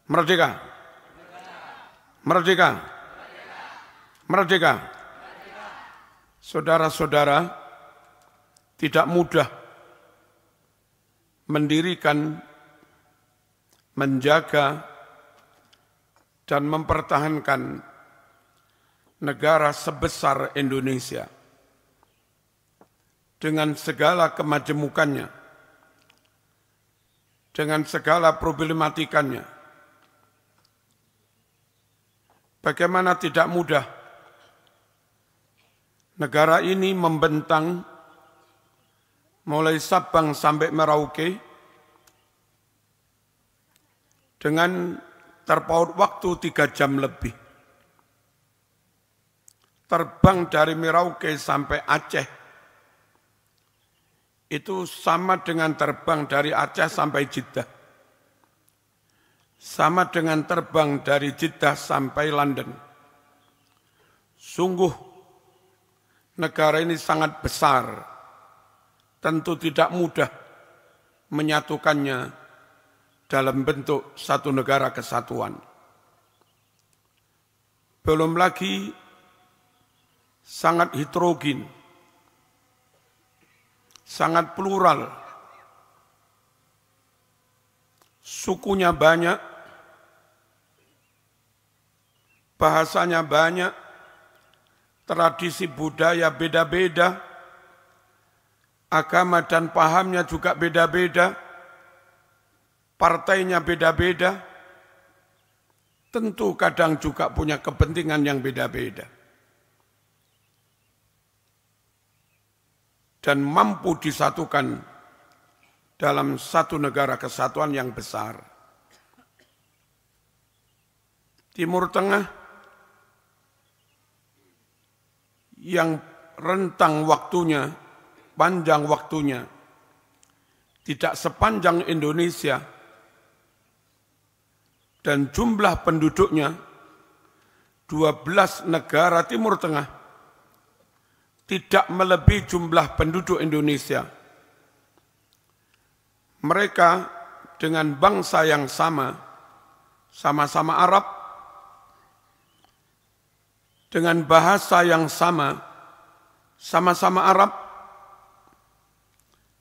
Merdeka. Merdeka. Merdeka. Saudara-saudara, tidak mudah mendirikan, menjaga, dan mempertahankan negara sebesar Indonesia dengan segala kemajemukannya, dengan segala problematikanya. Bagaimana tidak mudah negara ini membentang mulai Sabang sampai Merauke dengan terpaut waktu 3 jam lebih. Terbang dari Merauke sampai Aceh itu sama dengan terbang dari Aceh sampai Jeddah. Sama dengan terbang dari Jeddah sampai London. Sungguh negara ini sangat besar. Tentu tidak mudah menyatukannya dalam bentuk satu negara kesatuan. Belum lagi sangat heterogen, sangat plural, sukunya banyak, bahasanya banyak, tradisi budaya beda-beda, agama dan pahamnya juga beda-beda, partainya beda-beda, tentu kadang juga punya kepentingan yang beda-beda. Dan mampu disatukan dalam satu negara kesatuan yang besar. Timur Tengah yang rentang waktunya, panjang waktunya, tidak sepanjang Indonesia, dan jumlah penduduknya 12 negara Timur Tengah tidak melebihi jumlah penduduk Indonesia. Mereka dengan bangsa yang sama, sama-sama Arab, dengan bahasa yang sama, sama-sama Arab,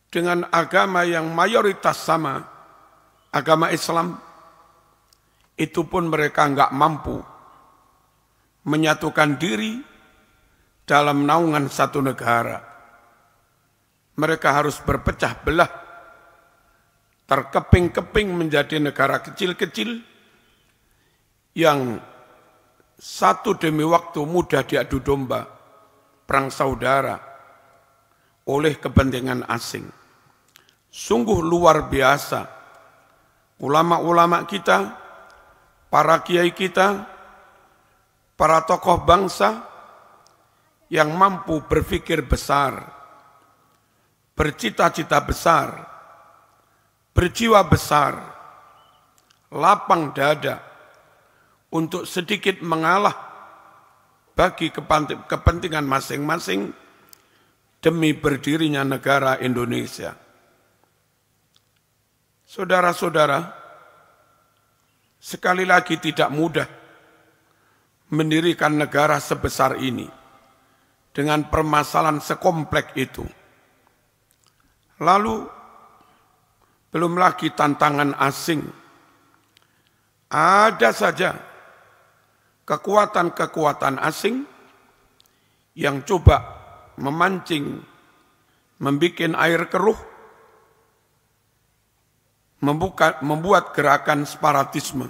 dengan agama yang mayoritas sama, agama Islam, itu pun mereka enggak mampu menyatukan diri dalam naungan satu negara. Mereka harus berpecah belah, terkeping-keping menjadi negara kecil-kecil yang satu demi waktu mudah diadu domba, perang saudara oleh kepentingan asing. Sungguh luar biasa ulama-ulama kita, para kiai kita, para tokoh bangsa yang mampu berpikir besar, bercita-cita besar, berjiwa besar, lapang dada untuk sedikit mengalah bagi kepentingan masing-masing demi berdirinya negara Indonesia. Saudara-saudara, sekali lagi tidak mudah mendirikan negara sebesar ini dengan permasalahan sekompleks itu. Lalu belum lagi tantangan asing. Ada saja kekuatan-kekuatan asing yang coba memancing, membuat air keruh, membuat gerakan separatisme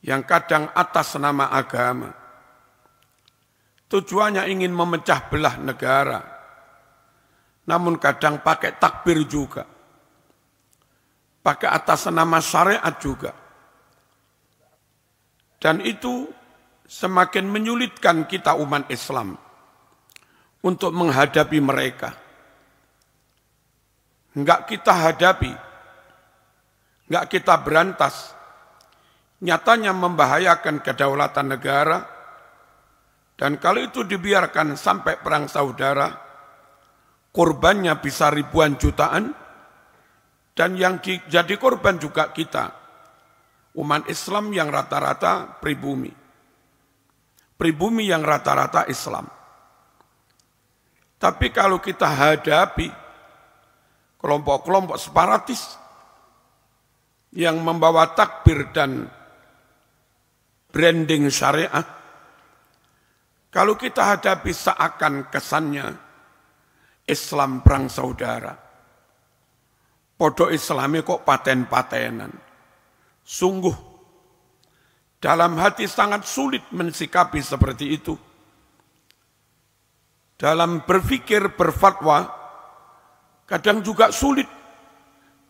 yang kadang atas nama agama. Tujuannya ingin memecah belah negara, namun kadang pakai takbir juga, pakai atas nama syariat juga. Dan itu semakin menyulitkan kita umat Islam untuk menghadapi mereka. Enggak kita hadapi, enggak kita berantas, nyatanya membahayakan kedaulatan negara, dan kalau itu dibiarkan sampai perang saudara, korbannya bisa ribuan jutaan, dan yang jadi korban juga kita, Umat Islam yang rata-rata pribumi. Pribumi yang rata-rata Islam. Tapi kalau kita hadapi kelompok-kelompok separatis yang membawa takbir dan branding syariah, kalau kita hadapi seakan kesannya Islam perang saudara, podo Islami kok paten-patenan. Sungguh, dalam hati sangat sulit mensikapi seperti itu. Dalam berpikir, berfatwa, kadang juga sulit.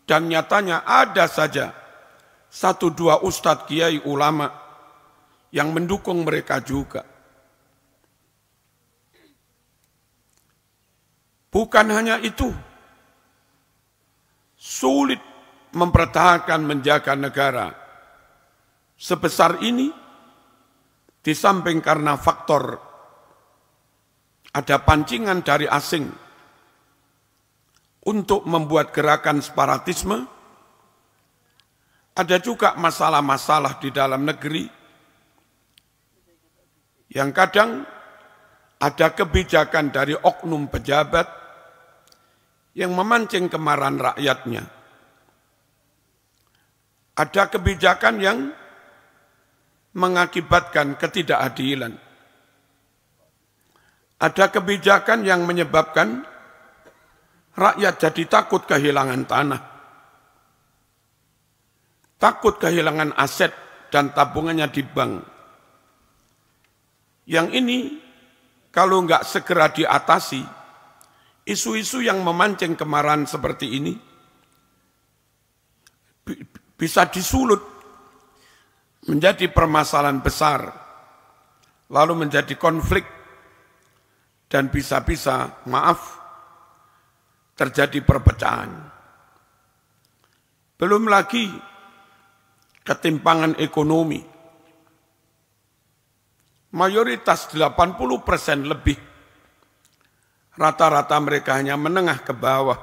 Dan nyatanya ada saja 1-2 ustadz kiai ulama yang mendukung mereka juga. Bukan hanya itu, sulit mempertahankan menjaga negara sebesar ini, di samping karena faktor ada pancingan dari asing untuk membuat gerakan separatisme, ada juga masalah-masalah di dalam negeri yang kadang ada kebijakan dari oknum pejabat yang memancing kemarahan rakyatnya. Ada kebijakan yang mengakibatkan ketidakadilan. Ada kebijakan yang menyebabkan rakyat jadi takut kehilangan tanah, takut kehilangan aset dan tabungannya di bank. Yang ini kalau enggak segera diatasi, isu-isu yang memancing kemarahan seperti ini bisa disulut menjadi permasalahan besar, lalu menjadi konflik, dan bisa-bisa, maaf, terjadi perpecahan. Belum lagi ketimpangan ekonomi. Mayoritas 80% lebih, rata-rata mereka hanya menengah ke bawah.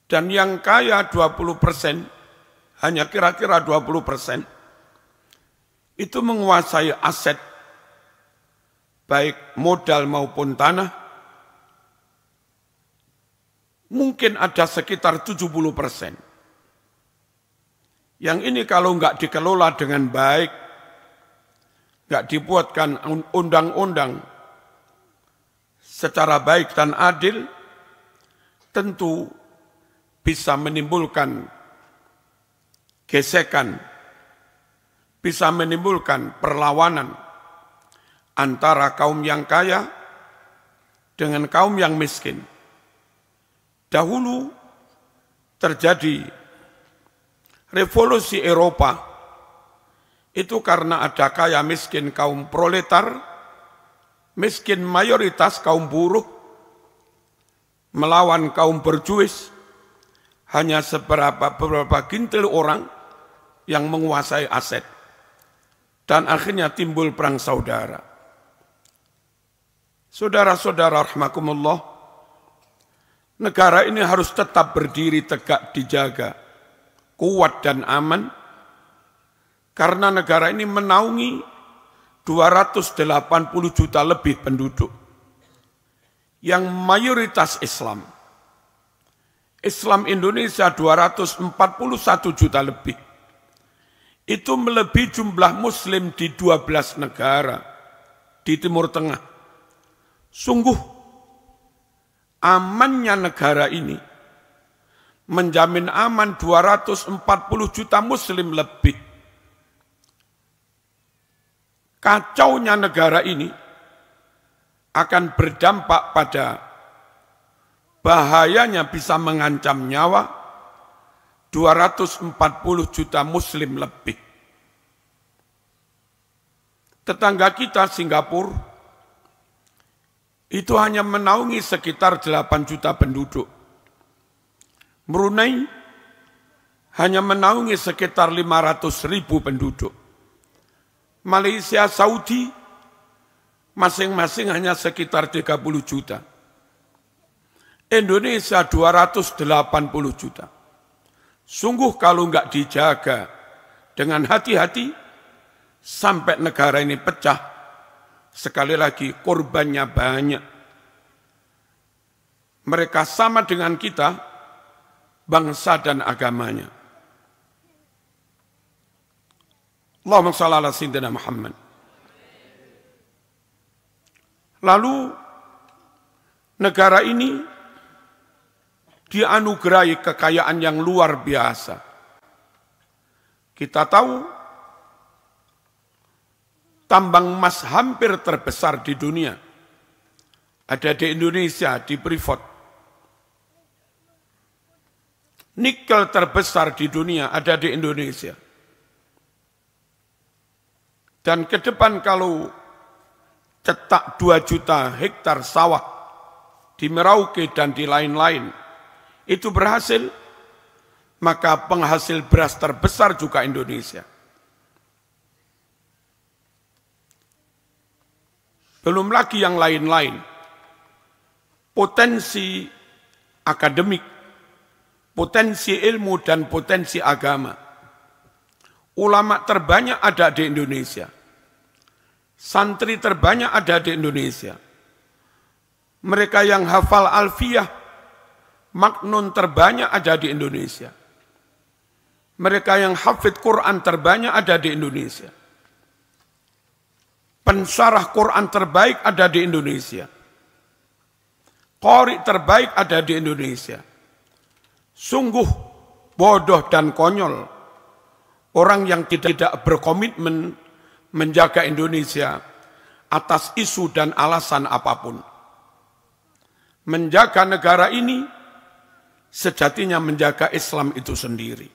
Dan yang kaya 20%, hanya kira-kira 20%, itu menguasai aset, baik modal maupun tanah, mungkin ada sekitar 70%. Yang ini kalau enggak dikelola dengan baik, enggak dibuatkan undang-undang secara baik dan adil, tentu bisa menimbulkan gesekan, bisa menimbulkan perlawanan antara kaum yang kaya dengan kaum yang miskin. Dahulu terjadi revolusi Eropa, itu karena ada kaya miskin kaum proletar, miskin mayoritas kaum buruh, melawan kaum berjuis, hanya beberapa gintil orang yang menguasai aset. Dan akhirnya timbul perang saudara. Saudara-saudara rahimakumullah, negara ini harus tetap berdiri tegak, dijaga, kuat dan aman, karena negara ini menaungi 280 juta lebih penduduk, yang mayoritas Islam. Islam Indonesia 241 juta lebih. Itu melebihi jumlah muslim di 12 negara di Timur Tengah. Sungguh amannya negara ini menjamin aman 240 juta muslim lebih. Kacaunya negara ini akan berdampak pada bahayanya bisa mengancam nyawa 240 juta muslim lebih. Tetangga kita Singapura itu hanya menaungi sekitar 8 juta penduduk. Brunei hanya menaungi sekitar 500.000 penduduk. Malaysia, Saudi masing-masing hanya sekitar 30 juta. Indonesia 280 juta. Sungguh kalau nggak dijaga dengan hati-hati, sampai negara ini pecah, sekali lagi korbannya banyak. Mereka sama dengan kita, bangsa dan agamanya. Allahumma shalli ala sayyidina Muhammad. Lalu negara ini dianugerahi kekayaan yang luar biasa. Kita tahu tambang emas hampir terbesar di dunia ada di Indonesia, di Freeport. Nikel terbesar di dunia ada di Indonesia. Dan ke depan kalau cetak 2 juta hektar sawah di Merauke dan di lain-lain itu berhasil, maka penghasil beras terbesar juga Indonesia. Belum lagi yang lain-lain. Potensi akademik, potensi ilmu dan potensi agama. Ulama terbanyak ada di Indonesia. Santri terbanyak ada di Indonesia. Mereka yang hafal alfiyah, maknun terbanyak ada di Indonesia. Mereka yang hafid Quran terbanyak ada di Indonesia. Pensyarah Quran terbaik ada di Indonesia. Qari terbaik ada di Indonesia. Sungguh bodoh dan konyol orang yang tidak berkomitmen menjaga Indonesia atas isu dan alasan apapun. Menjaga negara ini sejatinya menjaga Islam itu sendiri.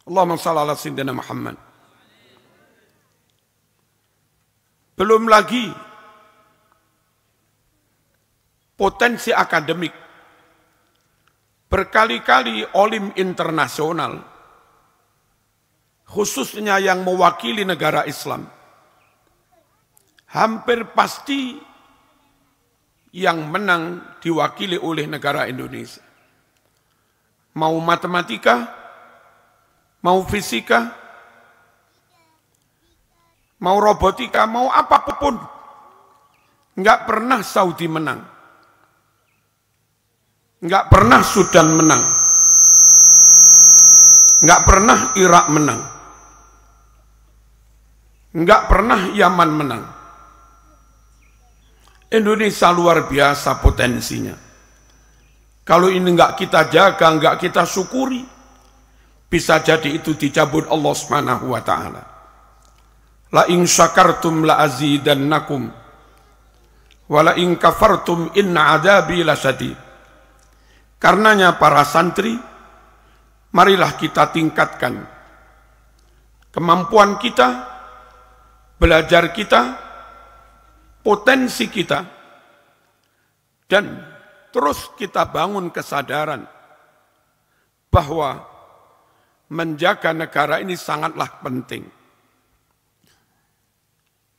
Allahumma shalli ala sayyidina Muhammad. Belum lagi potensi akademik. Berkali-kali olim internasional, khususnya yang mewakili negara Islam, hampir pasti yang menang diwakili oleh negara Indonesia. Mau matematika, mau fisika, mau robotika, mau apapun, nggak pernah Saudi menang, nggak pernah Sudan menang, nggak pernah Irak menang, nggak pernah Yaman menang. Indonesia luar biasa potensinya. Kalau ini nggak kita jaga, nggak kita syukuri, bisa jadi itu dicabut Allah Subhanahu wa taala. La in syakartum la azidannakum wa la in kafartum inna adzabi lasyadid. Karenanya para santri, marilah kita tingkatkan kemampuan kita, belajar kita, potensi kita, dan terus kita bangun kesadaran bahwa menjaga negara ini sangatlah penting.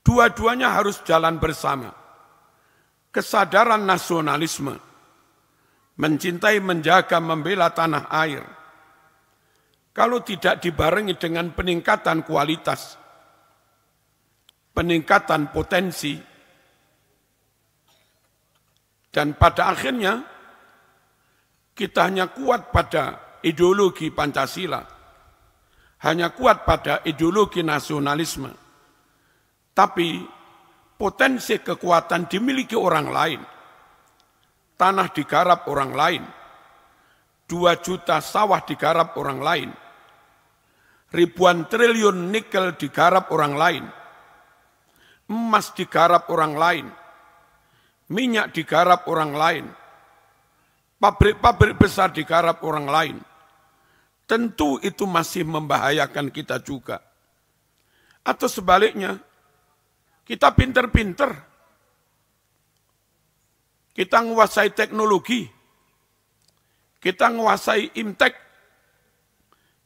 Dua-duanya harus jalan bersama. Kesadaran nasionalisme, mencintai, menjaga, membela tanah air, kalau tidak dibarengi dengan peningkatan kualitas, peningkatan potensi, dan pada akhirnya kita hanya kuat pada ideologi Pancasila, hanya kuat pada ideologi nasionalisme, tapi potensi kekuatan dimiliki orang lain, tanah digarap orang lain, 2 juta sawah digarap orang lain, ribuan triliun nikel digarap orang lain, emas digarap orang lain, minyak digarap orang lain, pabrik-pabrik besar digarap orang lain. Tentu itu masih membahayakan kita juga. Atau sebaliknya, kita pinter-pinter, kita menguasai teknologi, kita menguasai imtek,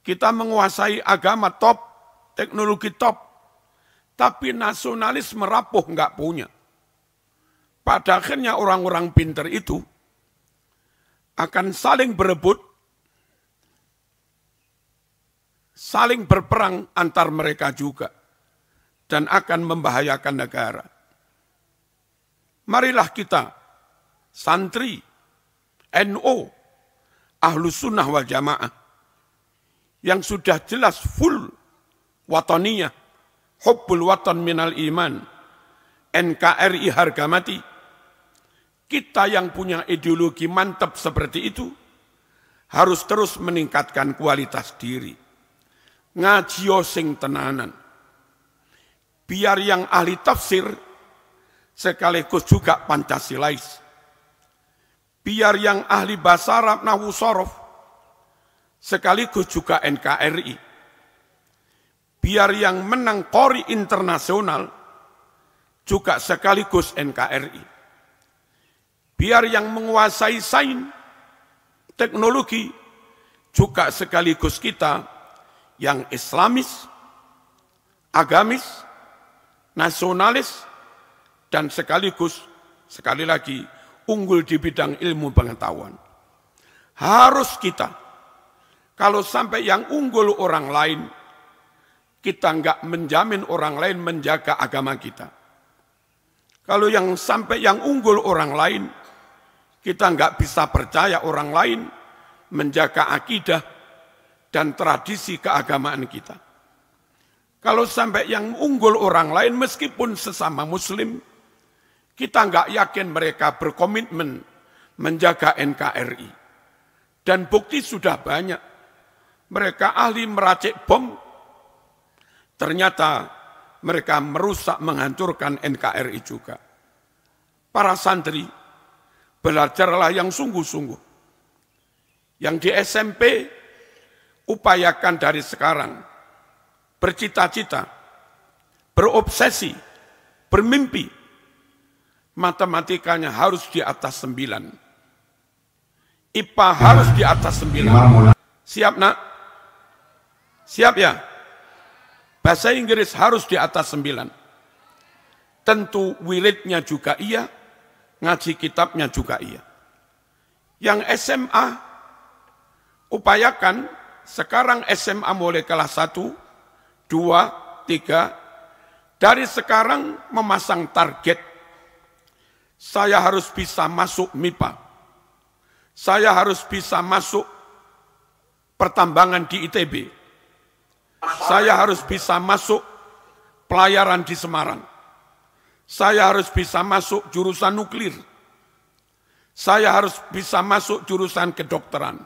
kita menguasai agama top, teknologi top, tapi nasionalisme rapuh nggak punya. Pada akhirnya orang-orang pinter itu akan saling berebut saling berperang antar mereka juga, dan akan membahayakan negara. Marilah kita, santri, NU, Ahlus Sunnah wal Jamaah, yang sudah jelas full wataniyah, hubbul watan minal iman, NKRI harga mati, kita yang punya ideologi mantap seperti itu, harus terus meningkatkan kualitas diri. Ngajio sing tenanan. Biar yang ahli tafsir, sekaligus juga Pancasilais. Biar yang ahli bahasa Arab nahwu sorof, sekaligus juga NKRI. Biar yang menang qori internasional, juga sekaligus NKRI. Biar yang menguasai sains, teknologi, juga sekaligus kita yang Islamis, agamis, nasionalis, dan sekaligus, sekali lagi, unggul di bidang ilmu pengetahuan. Harus kita, kalau sampai yang unggul orang lain, kita enggak menjamin orang lain menjaga agama kita. Kalau yang sampai yang unggul orang lain, kita enggak bisa percaya orang lain menjaga akidah dan tradisi keagamaan kita. Kalau sampai yang unggul orang lain meskipun sesama muslim, kita enggak yakin mereka berkomitmen menjaga NKRI. Dan bukti sudah banyak. Mereka ahli meracik bom, ternyata mereka merusak, menghancurkan NKRI juga. Para santri, belajarlah yang sungguh-sungguh. Yang di SMP, upayakan dari sekarang. Bercita-cita, berobsesi, bermimpi. Matematikanya harus di atas 9. IPA harus di atas 9. Siap, nak? Siap ya? Bahasa Inggris harus di atas 9. Tentu wiridnya juga iya, ngaji kitabnya juga iya. Yang SMA, upayakan sekarang SMA mulai kelas 1, 2, 3, dari sekarang memasang target. Saya harus bisa masuk MIPA. Saya harus bisa masuk pertambangan di ITB. Saya harus bisa masuk pelayaran di Semarang. Saya harus bisa masuk jurusan nuklir. Saya harus bisa masuk jurusan kedokteran.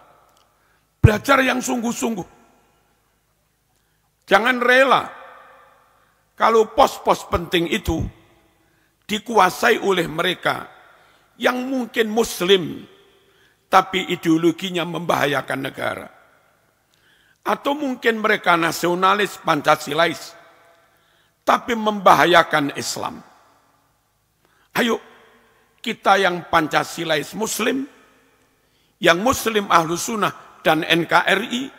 Belajar yang sungguh-sungguh. Jangan rela kalau pos-pos penting itu dikuasai oleh mereka yang mungkin muslim, tapi ideologinya membahayakan negara. Atau mungkin mereka nasionalis Pancasilais, tapi membahayakan Islam. Ayo, kita yang Pancasilais muslim, yang muslim Ahlus Sunnah dan NKRI,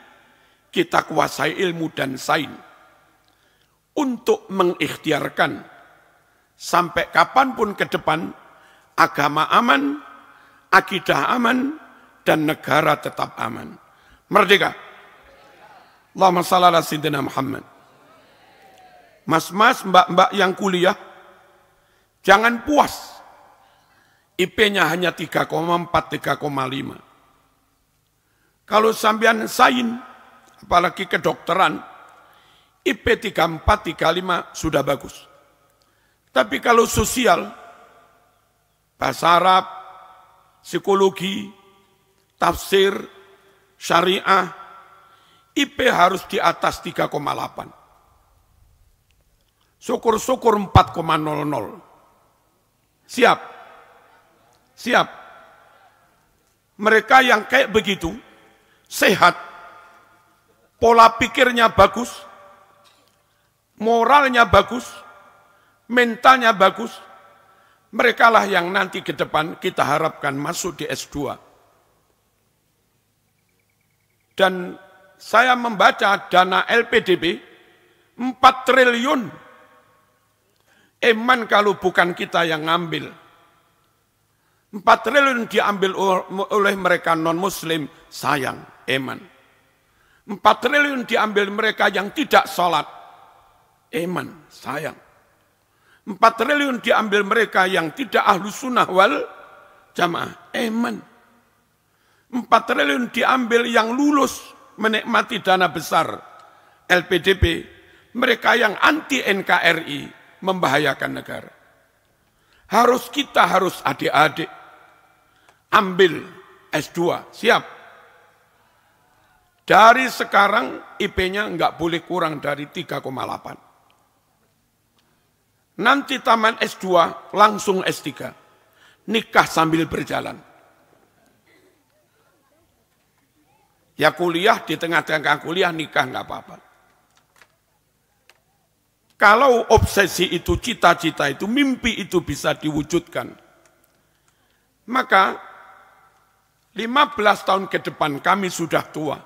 kita kuasai ilmu dan sains untuk mengikhtiarkan sampai kapanpun ke depan agama aman, akidah aman, dan negara tetap aman. Merdeka. Allahumma shalli ala sayyidina Muhammad. Mas-mas, mbak-mbak yang kuliah, jangan puas. IP-nya hanya 3,4, 3,5. Kalau sampean sains, apalagi kedokteran, IP 34, 35 sudah bagus. Tapi kalau sosial, bahasa Arab, psikologi, tafsir, syariah, IP harus di atas 3,8. Syukur-syukur 4,00. Siap? Siap. Mereka yang kayak begitu, sehat, pola pikirnya bagus, moralnya bagus, mentalnya bagus, mereka lah yang nanti ke depan kita harapkan masuk di S2. Dan saya membaca dana LPDB 4 triliun. Eman kalau bukan kita yang ngambil. 4 triliun diambil oleh mereka non-muslim, sayang, eman. 4 triliun diambil mereka yang tidak sholat. Eman, sayang. 4 triliun diambil mereka yang tidak ahlu sunnah wal jamaah. Eman. 4 triliun diambil yang lulus menikmati dana besar LPDP. Mereka yang anti NKRI membahayakan negara. Kita harus adik-adik ambil S2, siap. Dari sekarang IP-nya nggak boleh kurang dari 3,8. Nanti taman S2 langsung S3. Nikah sambil berjalan. Ya kuliah, di tengah-tengah kuliah nikah nggak apa-apa. Kalau obsesi itu, cita-cita itu, mimpi itu bisa diwujudkan, maka 15 tahun ke depan kami sudah tua.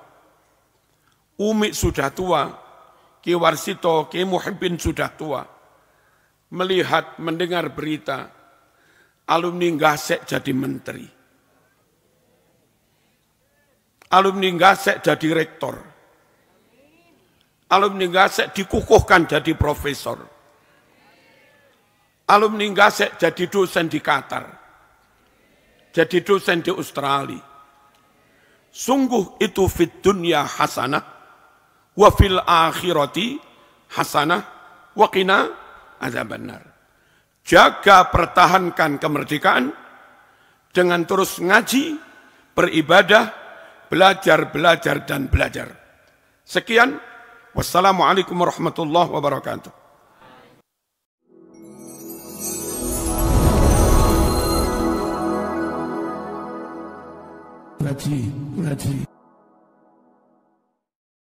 Umi sudah tua, Ki Warsito, Ki Muhibbin sudah tua. Melihat, mendengar berita, alumni Ngasek jadi menteri. Alumni Ngasek jadi rektor. Alumni Ngasek dikukuhkan jadi profesor. Alumni Ngasek jadi dosen di Qatar. Jadi dosen di Australia. Sungguh itu fid dunya hasanah, wa fil akhirati hasanah, wa qina adzabannar. Jaga, pertahankan kemerdekaan dengan terus ngaji, beribadah, belajar, dan belajar. Sekian. Wassalamualaikum warahmatullahi wabarakatuh. Ngaji.